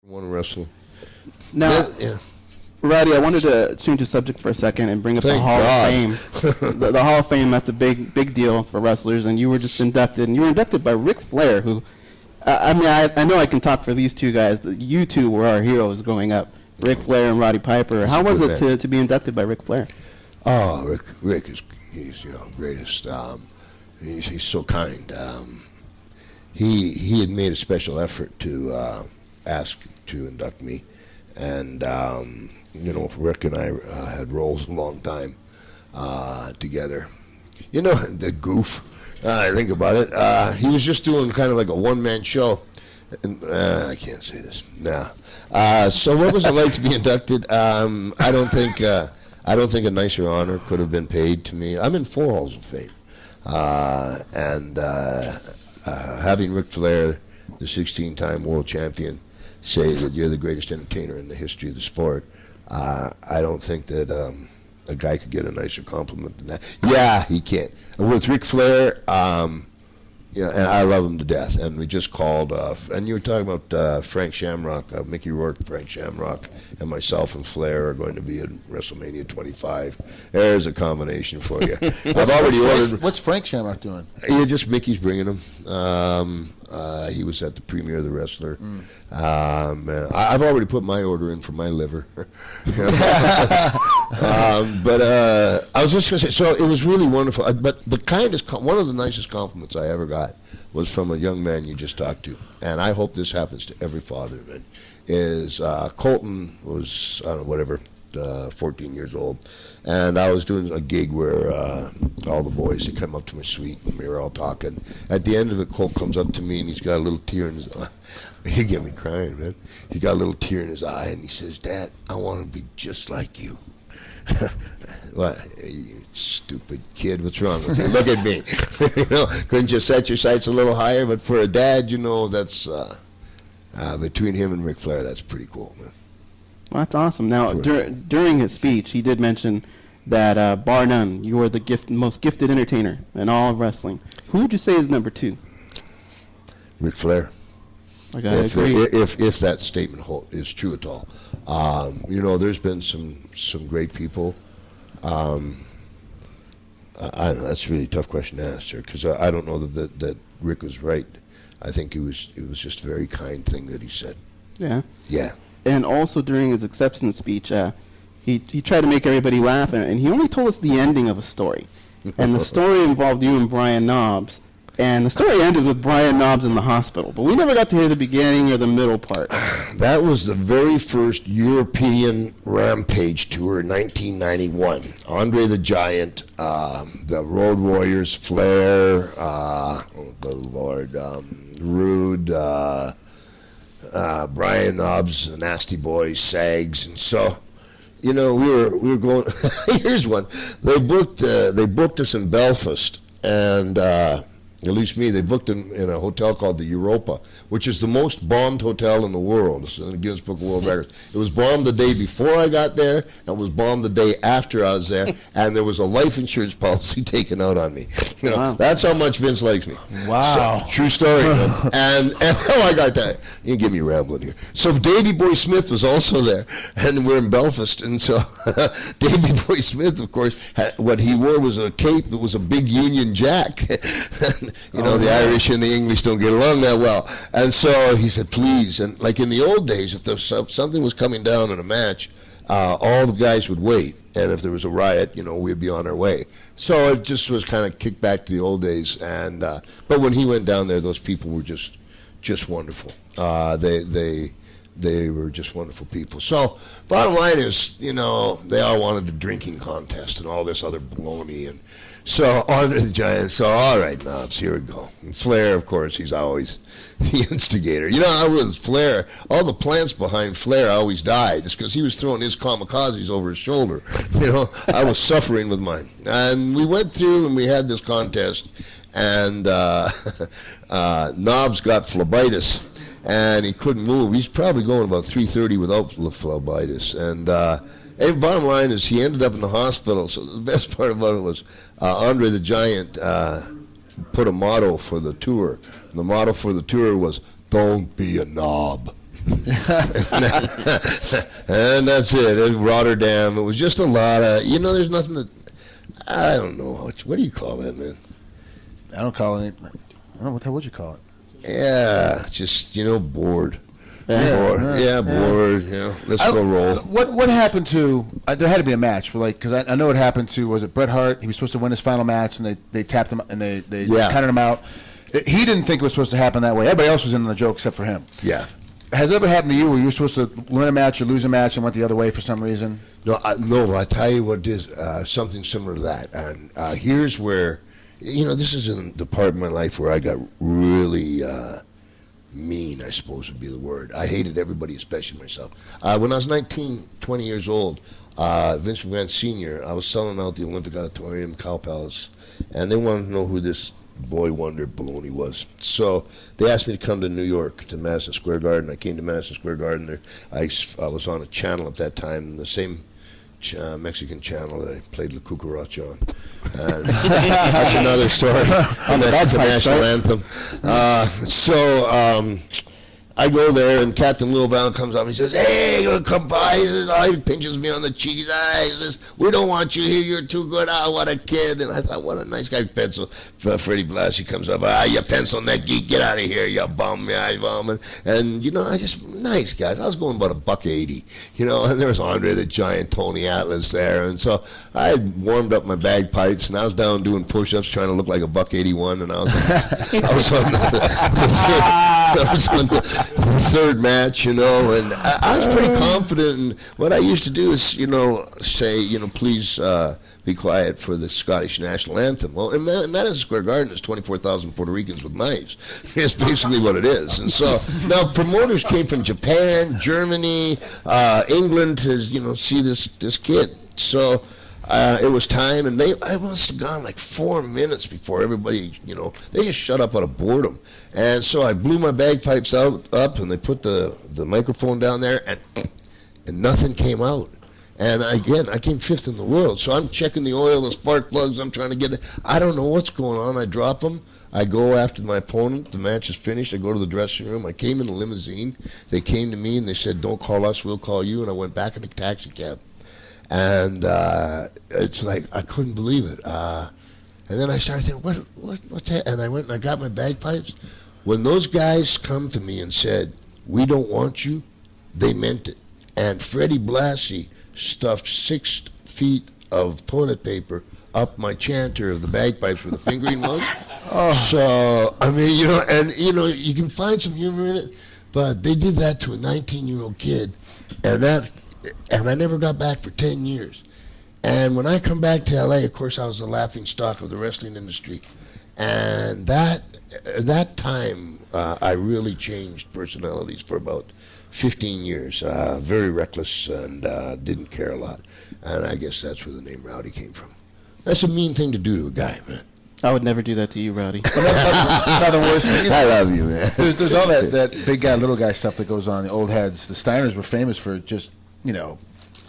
Want to wrestle. Now, Yeah. Roddy, I wanted to change the subject for a second and bring up the Thank Hall God. of Fame. the Hall of Fame, that's a big deal for wrestlers, and you were just inducted. And you were inducted by Ric Flair, who, I know I can talk for these two guys. You two were our heroes growing up, Ric Flair and Roddy Piper. How was it to be inducted by Ric Flair? Oh, Rick is greatest. He's so kind. He had made a special effort to ask to induct me, and Rick and I had roles a long time together. You know, the goof. I think about it. He was just doing kind of like a one-man show. And, I can't say this. Nah. So what was it like to be inducted? I don't think a nicer honor could have been paid to me. I'm in 4 Halls of Fame, and having Ric Flair, the 16-time world champion, say that you're the greatest entertainer in the history of the sport, I don't think that a guy could get a nicer compliment than that. Yeah, he can. With Ric Flair, and I love him to death. And we just called, and you were talking about Frank Shamrock, Mickey Rourke, Frank Shamrock, and myself and Flair are going to be at WrestleMania 25. There's a combination for you. I've already ordered. What's Frank Shamrock doing? Yeah, just Mickey's bringing him. He was at the premiere of The Wrestler. I've already put my order in for my liver. But I was just going to say, so it was really wonderful. But one of the nicest compliments I ever got was from a young man you just talked to. And I hope this happens to every father, man. Is Colton was, 14 years old. And I was doing a gig where all the boys had come up to my suite and we were all talking. At the end of it, Colt comes up to me and he's got a little tear in his eye. He get me crying, man. He got a little tear in his eye and he says, "Dad, I want to be just like you." What, you stupid kid, what's wrong with you? Look at me. Couldn't you set your sights a little higher? But for a dad, that's between him and Ric Flair, that's pretty cool, man. Well, that's awesome. Now, during his speech, he did mention that, bar none, you are the most gifted entertainer in all of wrestling. Who would you say is number 2? Ric Flair. If that statement is true at all. There's been some great people. I don't know. That's a really tough question to answer because I don't know that Rick was right. I think it was just a very kind thing that he said. Yeah. Yeah. And also during his acceptance speech, he tried to make everybody laugh, and he only told us the ending of a story. And the story involved you and Brian Knobbs. And the story ended with Brian Knobbs in the hospital. But we never got to hear the beginning or the middle part. That was the very first European Rampage tour in 1991. Andre the Giant, the Road Warriors, Flair, good Lord, Rude, Brian Knobbs, the Nasty Boys, Sags, and so, we were going. Here's one. They booked us in Belfast, and at least me, they booked in a hotel called the Europa, which is the most bombed hotel in the world. It's in the Guinness Book of World Records. It was bombed the day before I got there, and it was bombed the day after I was there, and there was a life insurance policy taken out on me. Wow. That's how much Vince likes me. Wow. So, true story, man. and I got that. You get me rambling here. So Davey Boy Smith was also there, and we're in Belfast, and so Davey Boy Smith, of course, what he wore was a cape that was a big Union Jack. The Irish and the English don't get along that well. And so he said, please. And like in the old days, if something was coming down in a match, all the guys would wait. And if there was a riot, we'd be on our way. So it just was kind of kicked back to the old days. And but when he went down there, those people were just wonderful. They were just wonderful people. So bottom line is, they all wanted a drinking contest and all this other baloney. And so Andre the Giant, so all right, Knobs, here we go. And Flair, of course, he's always the instigator. I was Flair. All the plants behind Flair always died just because he was throwing his kamikazes over his shoulder. I was suffering with mine. And we went through and we had this contest, and Knobs got phlebitis, and he couldn't move. He's probably going about 3:30 without phlebitis. And bottom line is he ended up in the hospital. So the best part about it was Andre the Giant put a motto for the tour. And the motto for the tour was, "Don't be a knob." And that's it. In Rotterdam, it was just a lot of, there's nothing that, I don't know, what do you call that, man? I don't call it. I don't know what the hell would you call it. Yeah, just, bored. Yeah, Bored. Let's go roll. What happened to? There had to be a match, because I know it happened to. Was it Bret Hart? He was supposed to win his final match, and they tapped him and they counted him out. He didn't think it was supposed to happen that way. Everybody else was in on the joke except for him. Yeah. Has it ever happened to you where you were supposed to win a match or lose a match and went the other way for some reason? No, I tell you what is something similar to that, and here's where, this is in the part of my life where I got really. Mean, I suppose would be the word. I hated everybody, especially myself. When I was 19, 20 years old, Vince McMahon Sr., I was selling out the Olympic Auditorium, Cow Palace, and they wanted to know who this boy wonder baloney was. So they asked me to come to New York, to Madison Square Garden. I came to Madison Square Garden. There, I was on a channel at that time, the same Mexican channel that I played La Cucaracha on. And that's another story. On the national anthem. I go there, and Captain Lil Val comes up. He says, "Hey, come by." He says, he pinches me on the cheek. He says, "We don't want you here. You're too good. What a kid." And I thought, what a nice guy. Pencil. Freddie Blassie comes up. You pencil neck geek. Get out of here, you bum. Yeah, you bum. And I just, nice guys. I was going about $1.80. And there was Andre the Giant, Tony Atlas there. And so I warmed up my bagpipes, and I was down doing push-ups, trying to look like $1.81. And I was on the third match, and I was pretty confident. And what I used to do is, say, please be quiet for the Scottish national anthem. Well, in Madison Square Garden, there's 24,000 Puerto Ricans with knives. That's basically what it is. And so now promoters came from Japan, Germany, England to see this kid. So. It was time, and I must have gone like 4 minutes before everybody, they just shut up out of boredom. And so I blew my bagpipes up, and they put the microphone down there, and nothing came out. And I came 5th in the world, so I'm checking the oil, the spark plugs, I'm trying to get it. I don't know what's going on. I drop them. I go after my opponent. The match is finished. I go to the dressing room. I came in a limousine. They came to me, and they said, "Don't call us, we'll call you." And I went back in a taxi cab. And it's like I couldn't believe it. And then I started thinking, what that? And I went and I got my bagpipes. When those guys come to me and said, "We don't want you," they meant it. And Freddie Blassie stuffed 6 feet of toilet paper up my chanter of the bagpipes where the fingering was. So I mean, you can find some humor in it, but they did that to a 19-year-old kid, and I never got back for 10 years. And when I come back to LA, of course, I was the laughing stock of the wrestling industry. And that time, I really changed personalities for about 15 years. Very reckless and didn't care a lot. And I guess that's where the name Rowdy came from. That's a mean thing to do to a guy, man. I would never do that to you, Rowdy. That's not the worst thing. I love you, man. There's all that big guy, little guy stuff that goes on. The old heads. The Steiners were famous for just,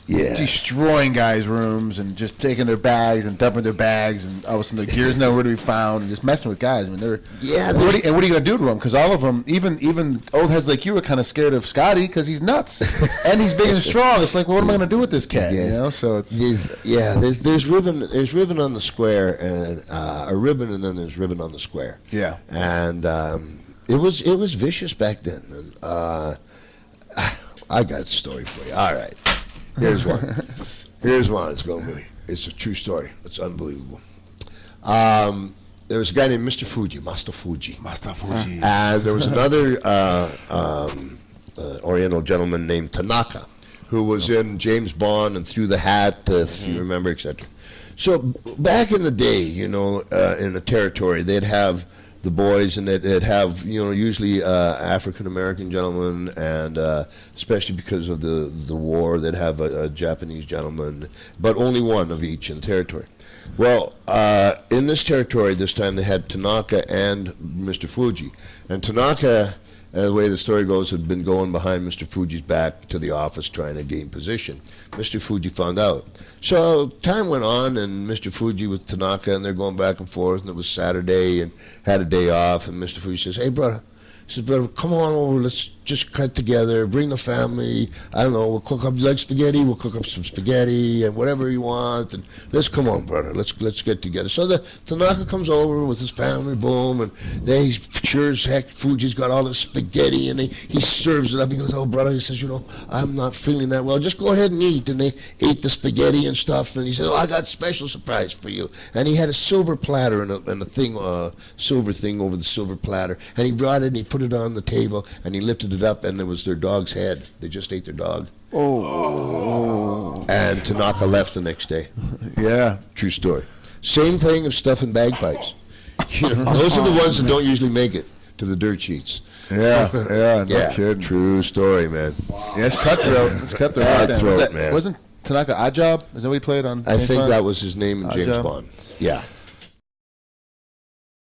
destroying guys' rooms and just taking their bags and dumping their bags, and all of a sudden their gear's nowhere to be found, and just messing with guys. I mean, what are you going to do to them? Because all of them, even old heads like you, are kind of scared of Scotty because he's nuts and he's big and strong. It's like, well, what am I going to do with this cat? So it's there's ribbon on the square, and a ribbon, and then there's ribbon on the square. Yeah, and it was vicious back then. And, I got a story for you. All right. Here's one. It's a true story. It's unbelievable. There was a guy named Mr. Fuji, Master Fuji. And there was another Oriental gentleman named Tanaka, who was in James Bond and Through the Hat, if you remember, etc. So back in the day, in a territory, they'd have the boys, and they'd have, usually African-American gentlemen, and especially because of the war, they'd have a Japanese gentleman, but only one of each in the territory. Well, in this territory, this time they had Tanaka and Mr. Fuji. And Tanaka, the way the story goes, had been going behind Mr. Fuji's back to the office trying to gain position. Mr. Fuji found out. So time went on, and Mr. Fuji with Tanaka, and they're going back and forth, and it was Saturday, and had a day off, and Mr. Fuji says, "Hey, brother, He says, brother, come on over. Let's just cut together. Bring the family. I don't know. We'll cook up. You like spaghetti? We'll cook up some spaghetti and whatever you want. And let's come on, brother. Let's get together. So the Tanaka comes over with his family. Boom, and they sure as heck Fuji's got all this spaghetti, and he serves it up. He goes, oh, brother. He says, I'm not feeling that well. Just go ahead and eat. And they ate the spaghetti and stuff. And he said, I got a special surprise for you. And he had a silver platter and a thing, silver thing over the silver platter. And he brought it and he put it on the table and he lifted it up, and it was their dog's head. They just ate their dog. Oh. And Tanaka left the next day. Yeah. True story. Same thing of stuffing bagpipes. Those are the ones that don't usually make it to the dirt sheets. Yeah, no kidding. True story, man. Yeah, it's cutthroat. It's cutthroat. Cutthroat, man. Wasn't Tanaka Oddjob? Is that what he played on? I James think Bond? that was his name in James Oddjob? Bond. Yeah.